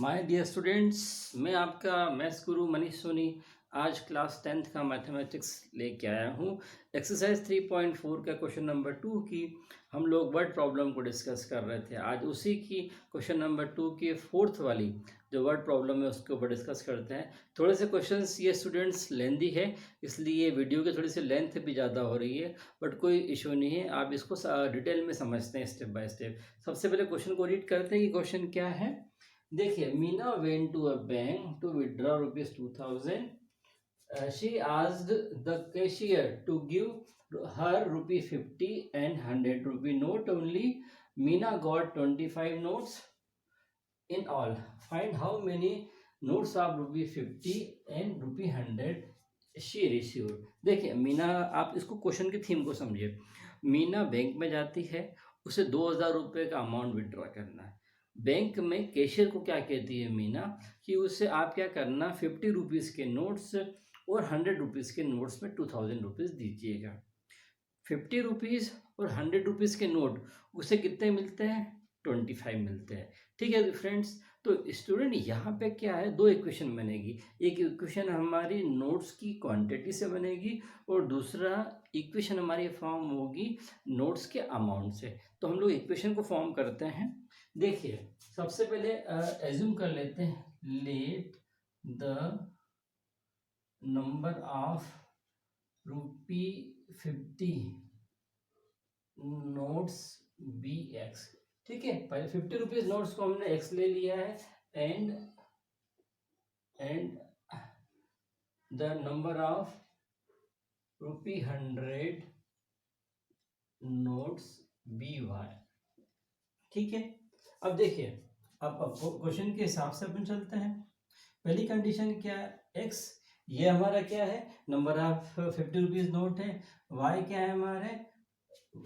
My dear students, मैं आपका maths गुरु मनीष सोनी आज क्लास 10th का मैथमेटिक्स लेके आया हूँ। एक्सरसाइज 3.4 का क्वेश्चन नंबर 2 की हम लोग वर्ड प्रॉब्लम को डिस्कस कर रहे थे। आज उसी की क्वेश्चन नंबर 2 की फोर्थ वाली जो वर्ड प्रॉब्लम है उसके ऊपर डिस्कस करते हैं। थोड़े से क्वेश्चंस ये स्टूडेंट्स लेंदी है, इसलिए वीडियो की थोड़ी सी लेंथ भी ज़्यादा हो रही है, बट कोई इशू नहीं है। आप इसको डिटेल में समझते हैं स्टेप बाय स्टेप। सबसे पहले क्वेश्चन को रीड करते हैं कि क्वेश्चन क्या है। देखिए, Meena went to a bank to withdraw ₹2000. She asked the cashier to give her ₹50 and ₹100 note only. Meena got 25 notes in all. Find how many notes of ₹50 and ₹100 she received. देखिए मीना, आप इसको question की theme को समझिए। Meena bank में जाती है, उसे 2000 रुपये का अमाउंट विड्रॉ करना है। बैंक में कैशियर को क्या कहती है मीना कि उसे आप क्या करना, 50 रुपीज़ के नोट्स और 100 रुपीज़ के नोट्स में 2000 रुपीज़ दीजिएगा। 50 रुपीज़ और 100 रुपीज़ के नोट उसे कितने मिलते हैं? 25 मिलते हैं। ठीक है फ्रेंड्स, तो स्टूडेंट यहाँ पे क्या है, दो इक्वेशन बनेगी। एक इक्वेशन हमारी नोट्स की क्वांटिटी से बनेगी और दूसरा इक्वेशन हमारी फॉर्म होगी नोट्स के अमाउंट से। तो हम लोग इक्वेशन को फॉर्म करते हैं। देखिए, सबसे पहले एज्यूम कर लेते हैं, let the number of ₹50 notes be X. ठीक है, पहले 50 रुपीज नोट्स को हमने एक्स ले लिया है and the number of ₹100 notes be Y. ठीक है, अब देखिए, अब क्वेश्चन के हिसाब से अपन चलते हैं। पहली कंडीशन क्या है, एक्स ये हमारा क्या है, नंबर ऑफ 50 रुपीज नोट है। वाई क्या है हमारे,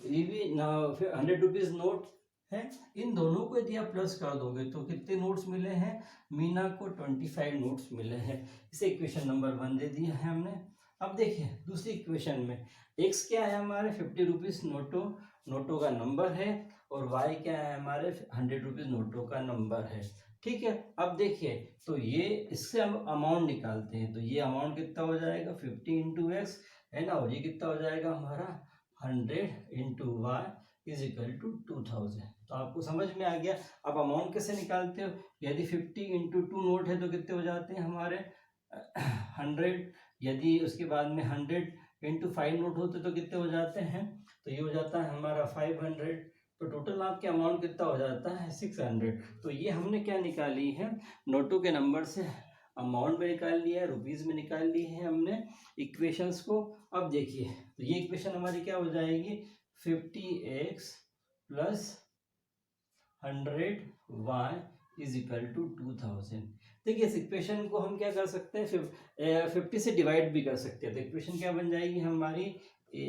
ये भी 100 रुपीज नोट है। इन दोनों को यदि आप प्लस कर दोगे तो कितने नोट्स मिले हैं, मीना को 25 नोट्स मिले हैं। इसे इक्वेशन नंबर 1 दे दिया है हमने। अब देखिए दूसरी इक्वेशन में एक्स क्या है हमारे, 50 रुपीज नोटों का नंबर है, और वाई क्या है हमारे, 100 रुपीज नोटों का नंबर है। ठीक है, अब देखिए, तो ये इससे हम अमाउंट निकालते हैं, तो ये अमाउंट कितना हो जाएगा, 50 इंटू एक्स है ना, और ये कितना हो जाएगा हमारा 100 into Y is equal to 2000। तो आपको समझ में आ गया। अब अमाउंट कैसे निकालते हो, यदि 50 इंटू 2 नोट है तो कितने हो जाते हैं हमारे 100। यदि उसके बाद में 100 इंटू 5 नोट होते तो कितने हो जाते हैं, तो ये हो जाता है हमारा 500। तो टोटल आपके अमाउंट कितना हो जाता है 600। तो ये हमने क्या निकाली है, नोटों के नंबर से अमाउंट में निकाल लिया है, रुपीज़ में निकाल ली है हमने इक्वेशंस को। अब देखिए, तो ये इक्वेशन हमारी क्या हो जाएगी, 50x plus 100y is equal to 2000। देखिए, इस इक्वेशन को हम क्या कर सकते हैं, 50 से डिवाइड भी कर सकते हैं। तो इक्वेशन क्या बन जाएगी हमारी,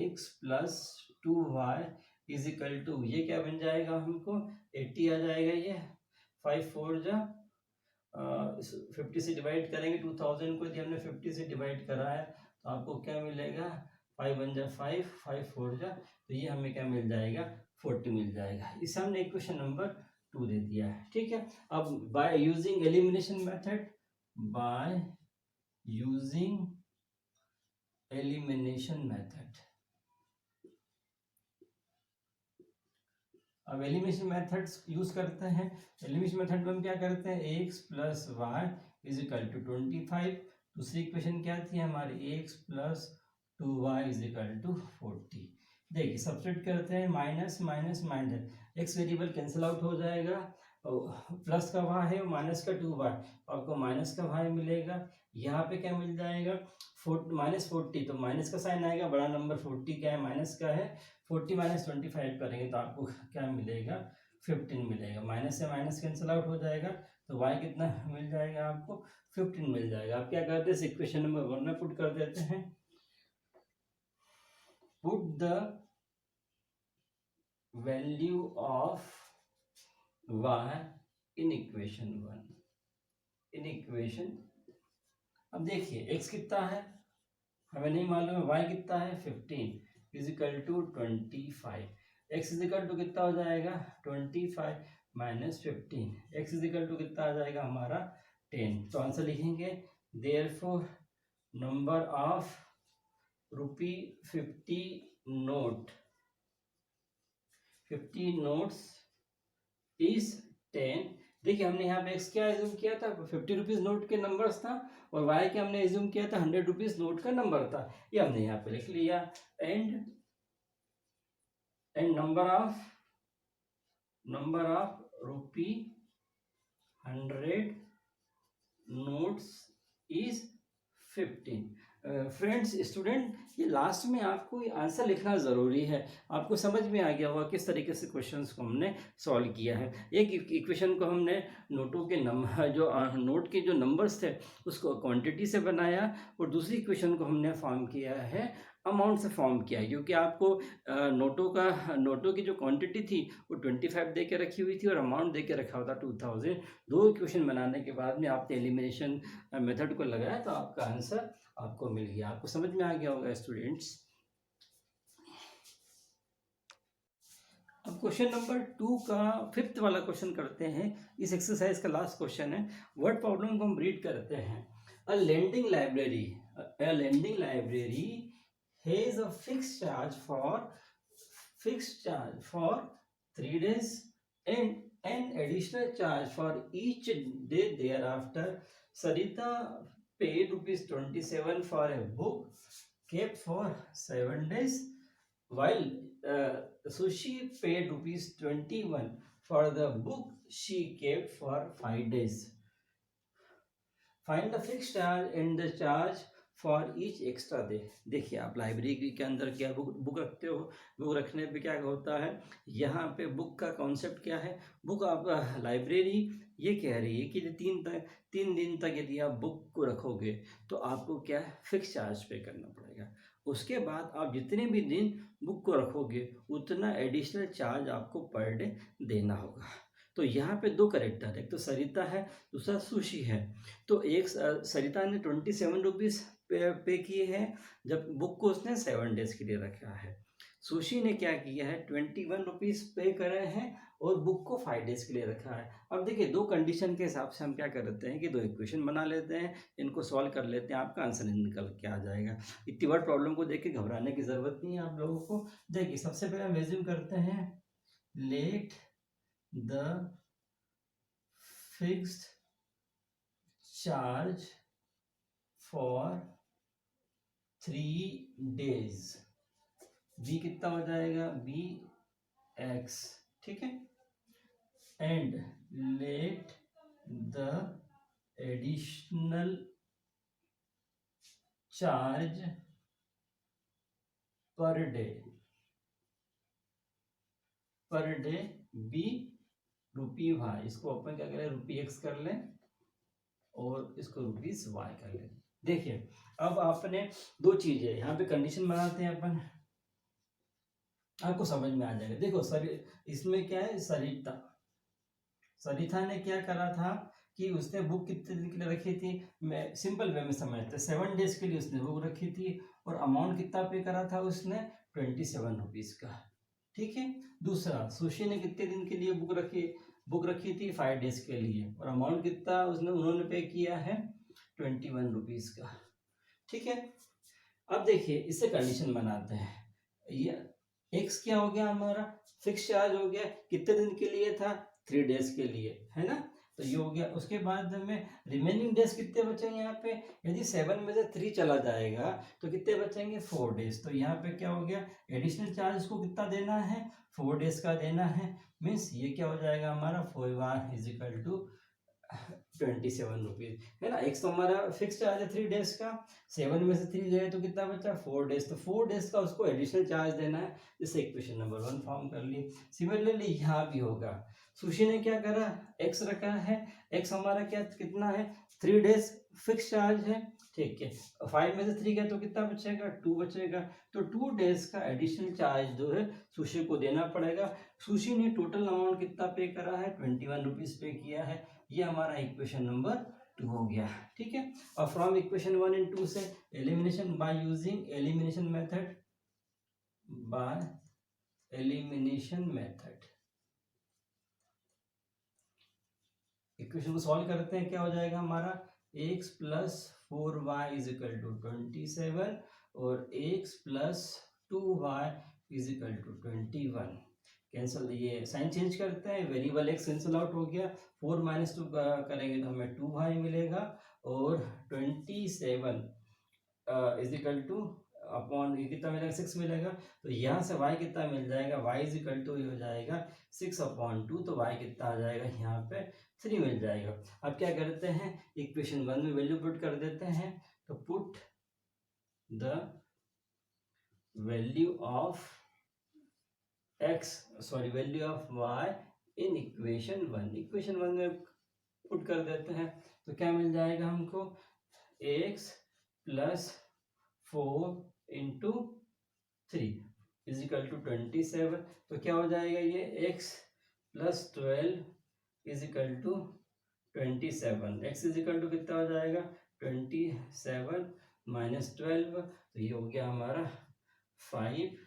x plus 2y is equal to, ये क्या बन जाएगा हमको 80 आ जाएगा। ये 5 4 जा 50 से डिवाइड करेंगे 2000 को, यदि हमने 50 से डिवाइड करा है तो आपको क्या मिलेगा, 5 1 जा 5 5 4 जा, तो ये हमें क्या मिल जाएगा, 40 मिल जाएगा। इसे हमने इक्वेशन नंबर 2 दे दिया है। ठीक है, अब bye using elimination method, bye using elimination method, अब एलिमिनेशन मेथड्स यूज करते हैं। एलिमिनेशन मेथड में हम क्या करते हैं, x plus Y is equal to 25। दूसरी इक्वेशन क्या थी हमारी, x plus 2y is equal to 40। देखिए, सब्स्टिट्यूट करते हैं, minus minus minus, x variable cancel out हो जाएगा, प्लस का y है और माइनस का 2y, आपको माइनस का y मिलेगा। यहाँ पे क्या मिल जाएगा, -40, तो माइनस का साइन आएगा, बड़ा नंबर 40 क्या है, माइनस का है। 40 माइनस 25 करेंगे तो आपको क्या मिलेगा, 15 मिलेगा। माइनस से माइनस कैंसिल आउट हो जाएगा, तो y कितना मिल जाएगा आपको, 15 मिल जाएगा। आप क्या करते हैं, इक्वेशन नंबर 1 में पुट कर देते हैं, put the value of y in equation 1, in equation. अब देखिए, x कितना है हमें नहीं मालूम है, y कितना है 15 is equal to 25। x is equal to कितना हो जाएगा 25 -15, x इजिकल टू कितना आ जाएगा हमारा 10। तो आंसर लिखेंगे therefore number of ₹50 note 50 notes is 10। देखिए हमने यहाँ पे x क्या एज्यूम किया था, 50 रुपीज नोट के नंबर्स था, और y क्या हमने एज्यूम किया था, 100 रुपीज नोट का नंबर था। ये हमने यहाँ पे लिख लिया। And number of ₹100 notes is 15। Friends student, ये लास्ट में आपको ये आंसर लिखना ज़रूरी है। आपको समझ में आ गया होगा किस तरीके से क्वेश्चंस को हमने सॉल्व किया है। एक इक्वेशन को हमने नोटों के नंबर जो नोट के जो नंबर्स थे उसको क्वांटिटी से बनाया, और दूसरी इक्वेशन को हमने फॉर्म किया है अमाउंट से फॉर्म किया है, क्योंकि आपको नोटों की जो क्वांटिटी थी वो 25 दे के रखी हुई थी और अमाउंट दे के रखा हुआ था 2000। दो इक्वेशन बनाने के बाद में आपने एलिमिनेशन मेथड को लगाया तो आपका आंसर आपको मिल गया। आपको समझ में आ गया होगा स्टूडेंट्स। अब क्वेश्चन नंबर 2 का 5th वाला क्वेश्चन करते हैं। इस एक्सरसाइज का लास्ट क्वेश्चन है। वर्ड प्रॉब्लम को हम रीड करते हैं। A lending library has a fixed charge for 3 days and an additional charge for each day thereafter. Sarita paid ₹27 for a book kept for 7 days, while Sushi paid ₹21 for the book she kept for 5 days. Find the fixed charge and the charge for each extra day. देखिए आप library के अंदर क्या book रखते हो, book रखने पे क्या होता है, यहाँ पे बुक का कॉन्सेप्ट क्या है, बुक आप लाइब्रेरी ये कह रही है कि 3 दिन तक यदि आप बुक को रखोगे तो आपको क्या है, फिक्स चार्ज पे करना पड़ेगा। उसके बाद आप जितने भी दिन बुक को रखोगे उतना एडिशनल चार्ज आपको पर डे देना होगा। तो यहाँ पे 2 करेक्टर, एक तो सरिता है, दूसरा सुशी है। तो एक सरिता ने 27 रुपीज़ पे किए हैं, जब बुक को उसने 7 डेज के लिए रखा है। सुशी ने क्या किया है, 21 रुपीज़ पे करे हैं और बुक को 5 डेज के लिए रखा है। अब देखिए 2 कंडीशन के हिसाब से हम क्या करते हैं कि 2 इक्वेशन बना लेते हैं, इनको सॉल्व कर लेते हैं, आपका आंसर निकल के आ जाएगा। इतनी बार प्रॉब्लम को देख के घबराने की ज़रूरत नहीं है आप लोगों को। देखिए सबसे पहले हम एज्यूम करते हैं, let the fixed charge for 3 days, be कितना हो जाएगा, बी एक्स, ठीक है। And let the additional charge per day be rupee Y. इसको अपन क्या करें, रुपी एक्स कर लें और इसको रुपीज वाई कर लें। देखिए अब आपने 2 चीजें यहाँ पे कंडीशन बनाते हैं अपन, आपको समझ में आ जाएगा। देखो इसमें क्या है, सरिता ने क्या करा था कि उसने बुक कितने दिन के लिए रखी थी, मैं सिंपल वे में समझते, 7 डेज के लिए उसने बुक रखी थी और अमाउंट कितना पे करा था उसने, 27 रुपीज का, ठीक है। दूसरा सुशी ने कितने दिन के लिए बुक रखी थी, 5 डेज के लिए, और अमाउंट कितना उन्होंने पे किया है, 21 रुपीज का, ठीक है। अब देखिए इससे कंडीशन बनाते हैं। ये एक्स क्या हो गया, हमारा फिक्स चार्ज हो गया, कितने दिन के लिए था, 3 डेज के लिए, है ना। तो ये हो गया। उसके बाद में रिमेनिंग डेज कितने बचेंगे यहाँ पे, यदि 7 में से 3 चला जाएगा तो कितने बचेंगे, 4 डेज। तो यहाँ पे क्या हो गया, एडिशनल चार्ज को कितना देना है, 4 डेज का देना है। मीन्स ये क्या हो जाएगा हमारा, 4 इज इक्वल टू 27 रुपीज, है ना। एक तो हमारा फिक्स चार्ज है 3 डेज का, 7 में से 3 गए तो कितना बचा, 4 डेज। तो 4 डेज का उसको एडिशनल चार्ज देना है। जैसे इक्वेशन नंबर 1 फॉर्म कर ली। सिमिलरली यहाँ भी होगा, सुशी ने क्या करा, एक्स रखा है, एक्स हमारा क्या कितना है, 3 डेज फिक्स चार्ज है, ठीक है। 5 में से 3 गए तो कितना बचेगा, 2 बचेगा। तो 2 डेज का एडिशनल चार्ज जो है सुशी को देना पड़ेगा। सुशी ने टोटल अमाउंट कितना पे करा है, 21 रुपीज पे किया है। ये हमारा इक्वेशन नंबर 2 हो गया, ठीक है। और फ्रॉम इक्वेशन 1 एंड 2 से elimination by using elimination method, equation को सॉल्व करते हैं, क्या हो जाएगा हमारा x plus 4y is equal to 27 और x plus 2y is equal to 21। Cancel, ये साइन चेंज करते हैं, वेरिएबल x कैंसल आउट हो गया, 4 माइनस 2 करेंगे तो हमें 2y मिलेगा और 27 इज इक्वल टू अपॉन ये कितना मिलेगा 6 मिलेगा, तो यहाँ से y कितना मिल जाएगा, y इज इक्वल टू हो जाएगा 6/2, तो y कितना आ जाएगा यहाँ पे 3 मिल जाएगा। अब क्या करते हैं, इक्वेशन 1 में वैल्यू पुट कर देते हैं, तो put the value of value of y in equation 1, equation 1 में पुट कर देते हैं, तो क्या मिल जाएगा हमको, x plus 4 into 3 is equal to 27, तो क्या हो जाएगा ये x plus 12 is equal to 27, x is equal to कितना हो जाएगा 27 माइनस 12, तो ये हो गया हमारा 5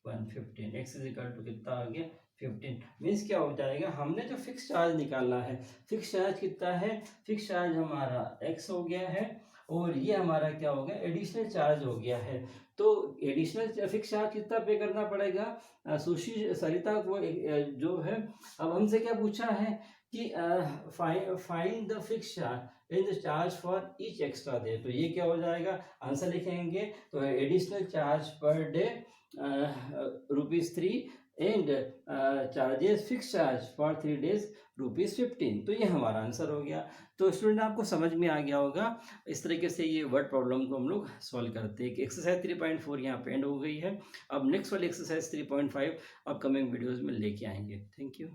115, x इज इक्वल टू कितना आ गया 15। मीन्स क्या हो जाएगा, हमने जो फिक्स चार्ज निकालना है, फिक्स चार्ज कितना है, फिक्स चार्ज हमारा x हो गया है और ये हमारा क्या हो गया एडिशनल चार्ज हो गया है। तो एडिशनल फिक्स चार्ज कितना पे करना पड़ेगा, सरिता को जो है, अब हमसे क्या पूछा है कि find the fix charge in the charge for each extra day, तो ये क्या हो जाएगा, आंसर लिखेंगे तो additional charge per day ₹3 and charges fix charge for 3 days ₹15, तो ये हमारा आंसर हो गया। तो स्टूडेंट आपको समझ में आ गया होगा, इस तरीके से ये वर्ड प्रॉब्लम को हम लोग सॉल्व करते हैं कि एक्सरसाइज 3.4 यहाँ पे एंड हो गई है। अब नेक्स्ट वाली एक्सरसाइज 3.5 अपकमिंग वीडियोज़ में लेके आएंगे। Thank you.